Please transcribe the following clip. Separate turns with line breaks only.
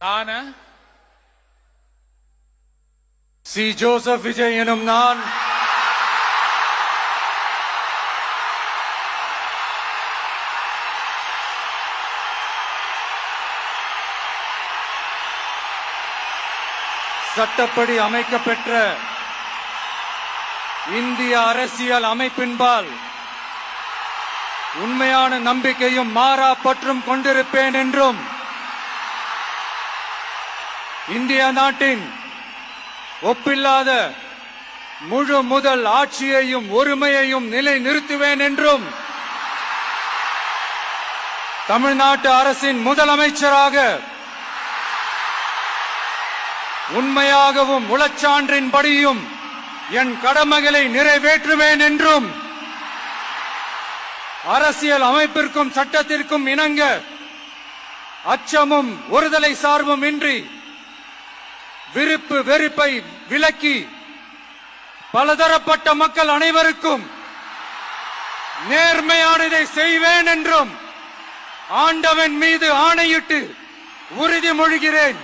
நான் C. Joseph Vijay எனும் நான் சட்டப்படி அமைக்கப்பெற்ற இந்திய அரசியல் அமைப்பின்பால் உண்மையான நம்பிக்கையும் மாறா பற்றும் கொண்டிருப்பேன் என்றும் இந்திய நாட்டின் ஒப்பில்லாத முழு முதல் ஆட்சியையும் ஒருமையையும் நிலைநிறுத்துவேன் என்றும் தமிழ்நாட்டு அரசின் முதலமைச்சராக உண்மையாகவும் உளச்சான்றின்படியும் என் கடமைகளை நிறைவேற்றுவேன் என்றும் அரசியல் அமைப்பிற்கும் சட்டத்திற்கும் இணங்க அச்சமும் ஒருதலை சார்பும் இன்றி விருப்பு வெறுப்பை விலக்கி பலதரப்பட்ட மக்கள் அனைவருக்கும் நேர்மையானதை செய்வேன் என்றும் ஆண்டவன் மீது ஆணையிட்டு உறுதிமொழிகிறேன்.